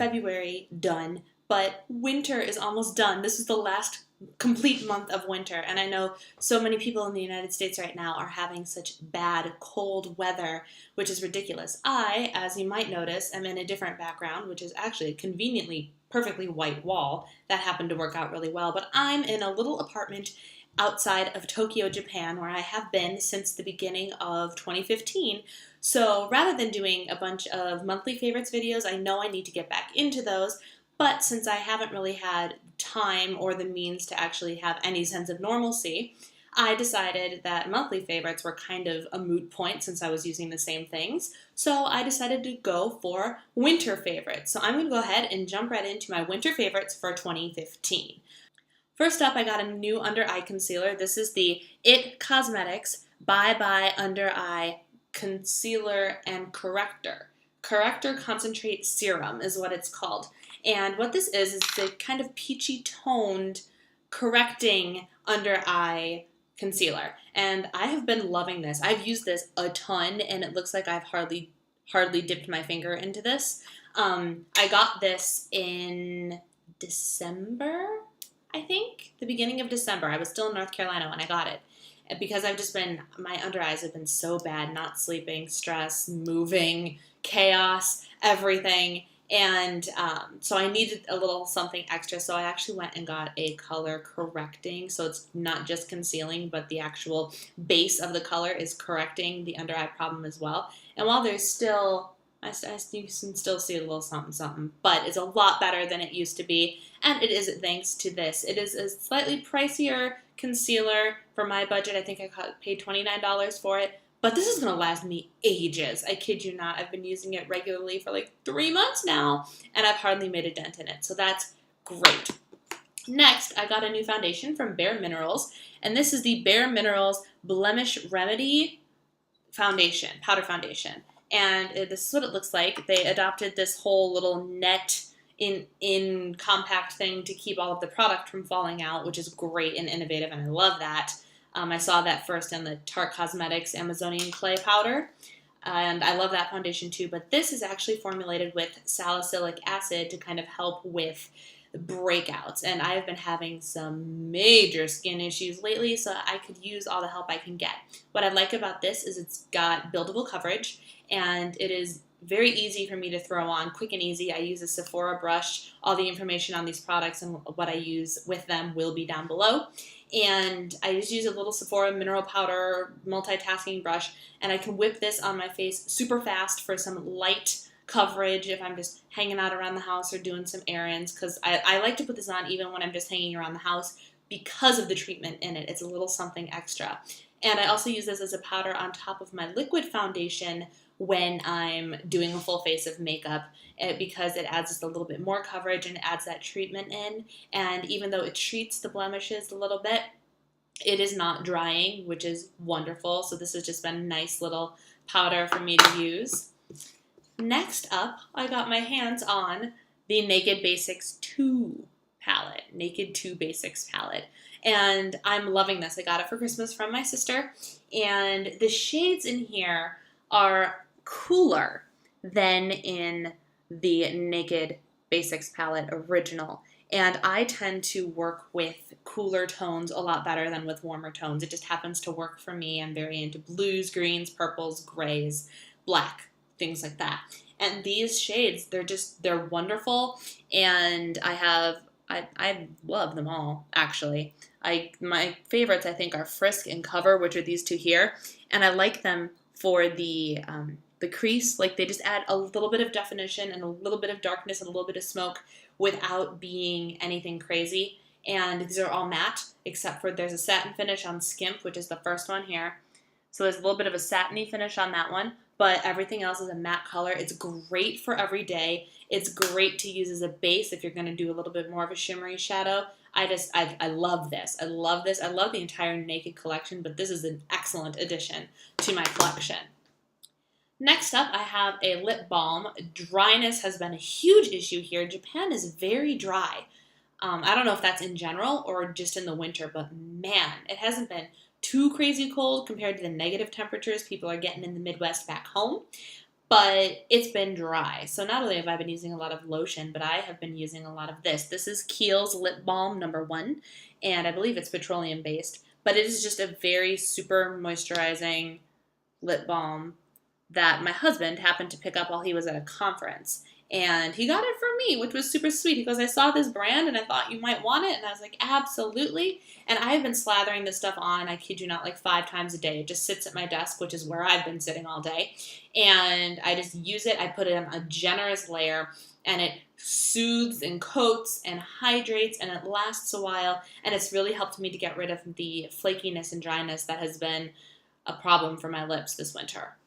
February done, but winter is almost done. This is the last complete month of winter, and I know so many people in the United States right now are having such bad cold weather, which is ridiculous. I, as you might notice, am in a different background, which is actually a conveniently perfectly white wall. That happened to work out really well, but I'm in a little apartment outside of Tokyo, Japan, where I have been since the beginning of 2015. So rather than doing a bunch of monthly favorites videos, I know I need to get back into those, but since I haven't really had time or the means to actually have any sense of normalcy, I decided that monthly favorites were kind of a moot point since I was using the same things. So I decided to go for winter favorites. So I'm going to go ahead and jump right into my winter favorites for 2015. First up, I got a new under eye concealer. This is the IT Cosmetics Bye Bye Under Eye Concealer and Corrector. Corrector Concentrate Serum is what it's called. And what this is the kind of peachy toned correcting under eye concealer. And I have been loving this. I've used this a ton, and it looks like I've hardly dipped my finger into this. I got this in December, I think, the beginning of December. I was still in North Carolina when I got it. Because my under eyes have been so bad, not sleeping, stress, moving, chaos, everything. And so I needed a little something extra, so I actually went and got a color correcting. So it's not just concealing, but the actual base of the color is correcting the under eye problem as well. And while there's still, you can still see a little something something, but it's a lot better than it used to be. And it is thanks to this. It is a slightly pricier concealer for my budget. I think I paid $29 for it. But this is going to last me ages. I kid you not. I've been using it regularly for like 3 months now, and I've hardly made a dent in it. So that's great. Next, I got a new foundation from Bare Minerals, and this is the Bare Minerals Blemish Remedy Foundation, powder foundation. And this is what it looks like. They adopted this whole little net in compact thing to keep all of the product from falling out, which is great and innovative, and I love that. I saw that first in the Tarte Cosmetics Amazonian Clay Powder, and I love that foundation too, but this is actually formulated with salicylic acid to kind of help with breakouts, and I have been having some major skin issues lately, so I could use all the help I can get. What I like about this is it's got buildable coverage, and it is very easy for me to throw on, quick and easy. I use a Sephora brush. All the information on these products and what I use with them will be down below. And I just use a little Sephora mineral powder multitasking brush, and I can whip this on my face super fast for some light coverage if I'm just hanging out around the house or doing some errands, because I like to put this on even when I'm just hanging around the house because of the treatment in it. It's a little something extra. And I also use this as a powder on top of my liquid foundation when I'm doing a full face of makeup, because it adds just a little bit more coverage and adds that treatment in. And even though it treats the blemishes a little bit, it is not drying, which is wonderful. So this has just been a nice little powder for me to use. Next up, I got my hands on the Naked Basics 2 palette, Naked 2 Basics palette. And I'm loving this. I got it for Christmas from my sister, and the shades in here are cooler than in the Naked Basics palette original. And I tend to work with cooler tones a lot better than with warmer tones. It just happens to work for me. I'm very into blues, greens, purples, grays, black, things like that. And these shades, they're wonderful, and I love them all, actually. My favorites, I think, are Frisk and Cover, which are these two here, and I like them for the crease. Like, they just add a little bit of definition and a little bit of darkness and a little bit of smoke without being anything crazy. And these are all matte, except for there's a satin finish on Skimp, which is the first one here. So there's a little bit of a satiny finish on that one, but everything else is a matte color. It's great for every day. It's great to use as a base if you're going to do a little bit more of a shimmery shadow. I love this. I love this. I love the entire Naked collection, but this is an excellent addition to my collection. Next up, I have a lip balm. Dryness has been a huge issue here. Japan is very dry. I don't know if that's in general or just in the winter, but man, it hasn't been too crazy cold compared to the negative temperatures people are getting in the Midwest back home. but it's been dry. So not only have I been using a lot of lotion, but I have been using a lot of this. This is Kiehl's Lip Balm #1, and I believe it's petroleum based, but it is just a very super moisturizing lip balm that my husband happened to pick up while he was at a conference. And he got it for me, which was super sweet. He goes, I saw this brand and I thought you might want it. And I was like, absolutely. And I have been slathering this stuff on, I kid you not, like 5 times a day. It just sits at my desk, which is where I've been sitting all day. And I just use it. I put it on a generous layer and it soothes and coats and hydrates and it lasts a while. And it's really helped me to get rid of the flakiness and dryness that has been a problem for my lips this winter.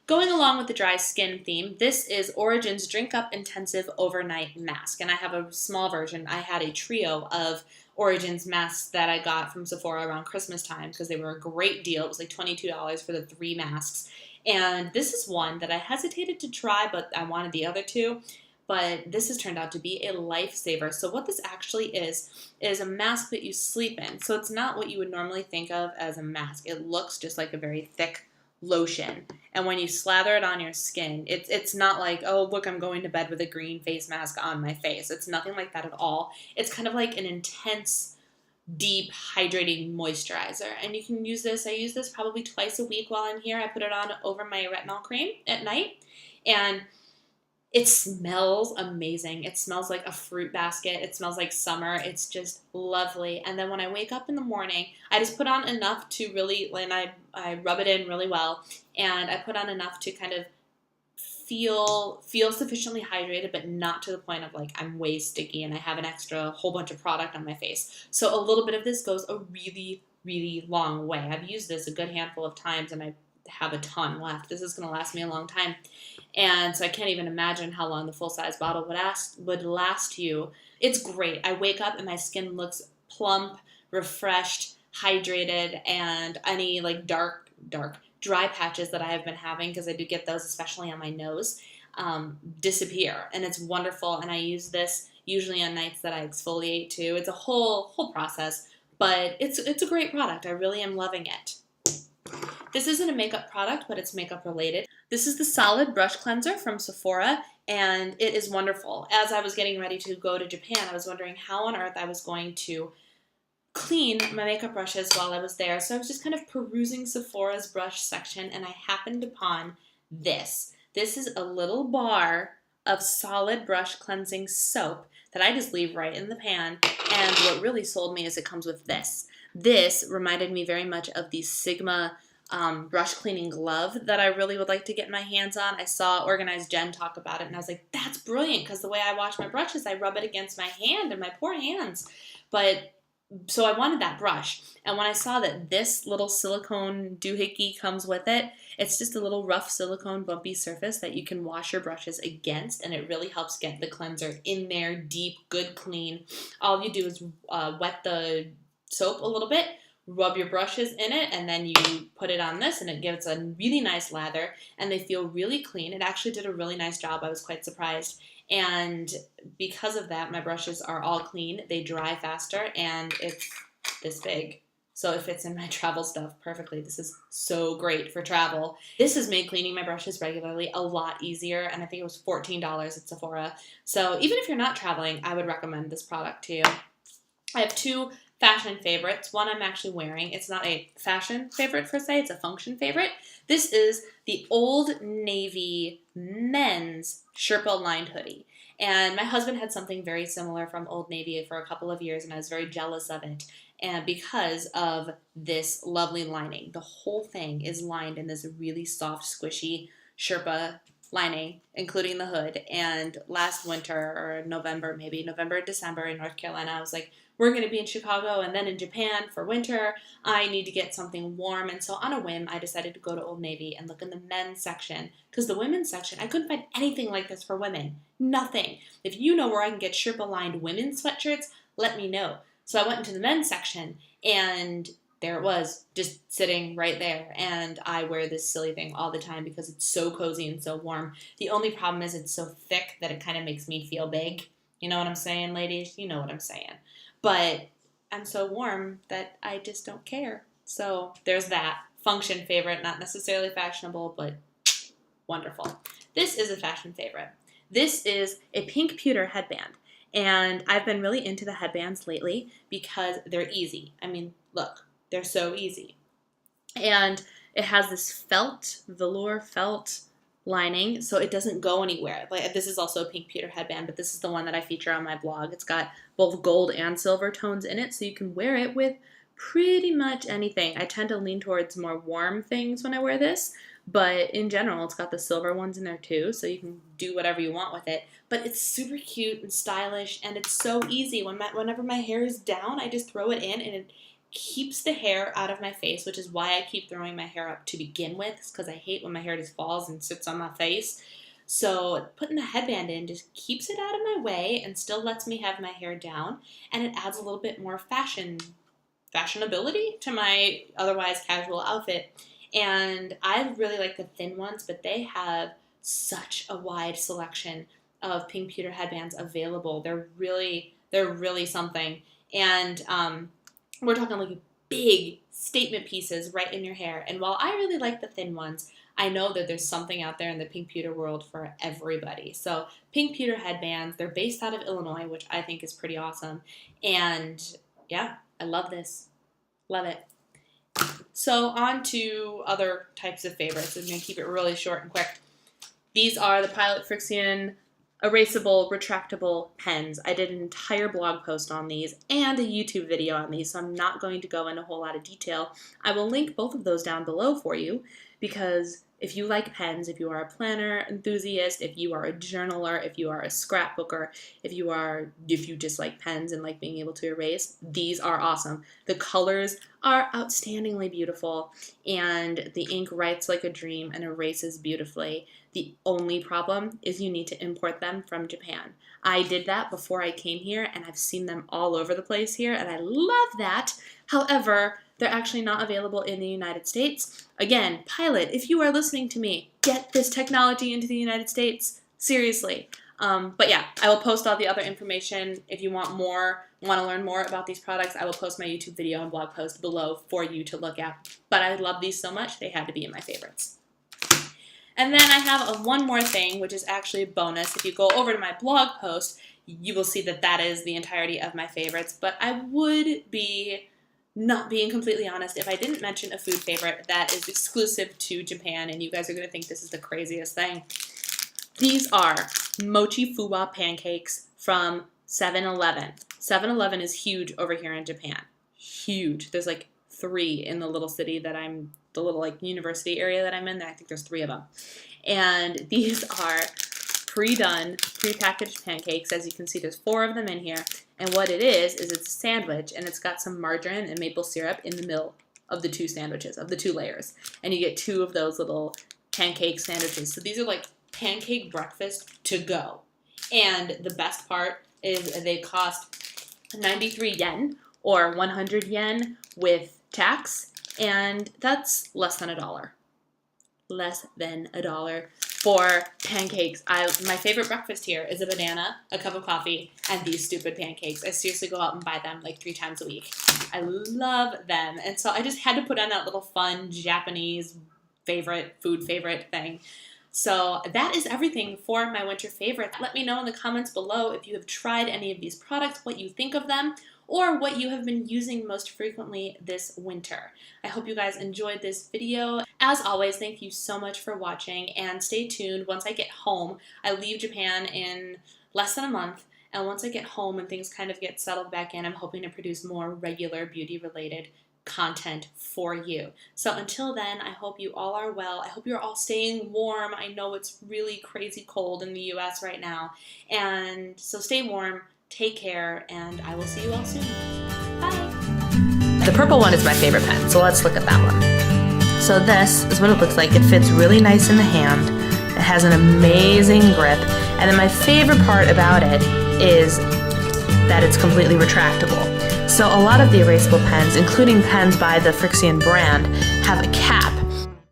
Going along with the dry skin theme, this is Origin's Drink Up Intensive Overnight Mask, and I have a small version. I had a trio of Origin's masks that I got from Sephora around Christmas time because they were a great deal. It was like $22 for the 3 masks, and this is one that I hesitated to try, but I wanted the other 2. But this has turned out to be a lifesaver. So what this actually is a mask that you sleep in. So it's not what you would normally think of as a mask. It looks just like a very thick lotion. And when you slather it on your skin, it's not like, oh, look, I'm going to bed with a green face mask on my face. It's nothing like that at all. It's kind of like an intense, deep, hydrating moisturizer. And you can use this. I use this probably twice a week while I'm here. I put it on over my retinol cream at night. And it smells amazing. It smells like a fruit basket. It smells like summer. It's just lovely. And then when I wake up in the morning, I just put on enough to really, and I rub it in really well, and I put on enough to kind of feel sufficiently hydrated, but not to the point of like I'm way sticky and I have an extra whole bunch of product on my face. So a little bit of this goes a really, really long way. I've used this a good handful of times and I have a ton left. This is going to last me a long time. And so I can't even imagine how long the full-size bottle would last you. It's great. I wake up and my skin looks plump, refreshed, hydrated, and any like dark, dry patches that I have been having, because I do get those, especially on my nose, disappear. And it's wonderful. And I use this usually on nights that I exfoliate too. It's a whole process, but it's a great product. I really am loving it. This isn't a makeup product, but it's makeup related. This is the Solid Brush Cleanser from Sephora, and it is wonderful. As I was getting ready to go to Japan, I was wondering how on earth I was going to clean my makeup brushes while I was there. So I was just kind of perusing Sephora's brush section, and I happened upon this. This is a little bar of Solid Brush Cleansing Soap that I just leave right in the pan, and what really sold me is it comes with this. This reminded me very much of the Sigma brush cleaning glove that I really would like to get my hands on. I saw Organized Jen talk about it, and I was like, that's brilliant, because the way I wash my brushes, I rub it against my hand and my poor hands. But so I wanted that brush, and when I saw that this little silicone doohickey comes with it, it's just a little rough silicone bumpy surface that you can wash your brushes against, and it really helps get the cleanser in there, deep, good, clean. All you do is wet the soap a little bit, rub your brushes in it, and then you put it on this, and it gives a really nice lather, and they feel really clean. It actually did a really nice job. I was quite surprised. And because of that, my brushes are all clean. They dry faster, and it's this big. So it fits in my travel stuff perfectly. This is so great for travel. This has made cleaning my brushes regularly a lot easier, and I think it was $14 at Sephora. So even if you're not traveling, I would recommend this product to you. I have 2 fashion favorites. One I'm actually wearing. It's not a fashion favorite per se, it's a function favorite. This is the Old Navy men's Sherpa lined hoodie. And my husband had something very similar from Old Navy for a couple of years, and I was very jealous of it. And because of this lovely lining, the whole thing is lined in this really soft, squishy Sherpa lining, including the hood. And last winter, or November, December in North Carolina, I was like, we're going to be in Chicago and then in Japan for winter. I need to get something warm. And so on a whim, I decided to go to Old Navy and look in the men's section, because the women's section, I couldn't find anything like this for women. Nothing. If you know where I can get Sherpa-lined women's sweatshirts, let me know. So I went into the men's section, and there it was, just sitting right there. And I wear this silly thing all the time because it's so cozy and so warm. The only problem is it's so thick that it kind of makes me feel big. You know what I'm saying, ladies? You know what I'm saying. But I'm so warm that I just don't care. So there's that. Function favorite, not necessarily fashionable, but wonderful. This is a fashion favorite. This is a pink pewter headband. And I've been really into the headbands lately because they're easy. I mean, look, they're so easy. And it has this velour felt lining, so it doesn't go anywhere. Like, this is also a pink pewter headband, but this is the one that I feature on my blog. It's got both gold and silver tones in it, so you can wear it with pretty much anything. I tend to lean towards more warm things when I wear this, but in general, it's got the silver ones in there too, so you can do whatever you want with it. But it's super cute and stylish, and it's so easy. Whenever my hair is down, I just throw it in, and it keeps the hair out of my face, which is why I keep throwing my hair up to begin with, because I hate when my hair just falls and sits on my face. So putting the headband in just keeps it out of my way and still lets me have my hair down, and it adds a little bit more fashionability to my otherwise casual outfit. And I really like the thin ones, but they have such a wide selection of pink pewter headbands available. They're really something. And we're talking like big statement pieces right in your hair. And while I really like the thin ones, I know that there's something out there in the pink pewter world for everybody. So pink pewter headbands, they're based out of Illinois, which I think is pretty awesome. And yeah, I love this. Love it. So on to other types of favorites. I'm going to keep it really short and quick. These are the Pilot Frixion erasable, retractable pens. I did an entire blog post on these and a YouTube video on these, so I'm not going to go into a whole lot of detail. I will link both of those down below for you, because if you like pens, if you are a planner enthusiast, if you are a journaler, if you are a scrapbooker, if you just like pens and like being able to erase, these are awesome. The colors are outstandingly beautiful, and the ink writes like a dream and erases beautifully. The only problem is you need to import them from Japan. I did that before I came here, and I've seen them all over the place here, and I love that. However, they're actually not available in the United States. Again, Pilot, if you are listening to me, get this technology into the United States. Seriously. But yeah, I will post all the other information. If you want to learn more about these products, I will post my YouTube video and blog post below for you to look at. But I love these so much, they had to be in my favorites. And then I have one more thing, which is actually a bonus. If you go over to my blog post, you will see that that is the entirety of my favorites. But I would be not being completely honest if I didn't mention a food favorite that is exclusive to Japan, and you guys are going to think this is the craziest thing. These are mochi fuwa pancakes from 7-Eleven. 7-Eleven is huge over here in Japan. Huge. There's like 3 in the little city that the little like university area that I'm in. I think there's 3 of them. And these are pre-done, pre-packaged pancakes. As you can see, there's 4 of them in here. And what it is it's a sandwich, and it's got some margarine and maple syrup in the middle of the 2 sandwiches, of the 2 layers. And you get 2 of those little pancake sandwiches. So these are like pancake breakfast to go. And the best part is they cost 93 yen or 100 yen with tax, and that's less than $1. Less than $1 for pancakes. My favorite breakfast here is a banana, a cup of coffee, and these stupid pancakes. I seriously go out and buy them like 3 times a week. I love them. And so I just had to put on that little fun Japanese food favorite thing. So that is everything for my winter favorites. Let me know in the comments below if you have tried any of these products, what you think of them, or what you have been using most frequently this winter. I hope you guys enjoyed this video. As always, thank you so much for watching, and stay tuned. Once I get home, I leave Japan in less than a month, and once I get home and things kind of get settled back in, I'm hoping to produce more regular beauty-related content for you. So until then, I hope you all are well. I hope you're all staying warm. I know it's really crazy cold in the US right now, and so stay warm. Take care, and I will see you all soon. Bye! The purple one is my favorite pen, so let's look at that one. So this is what it looks like. It fits really nice in the hand. It has an amazing grip, and then my favorite part about it is that it's completely retractable. So a lot of the erasable pens, including pens by the Frixion brand, have a cap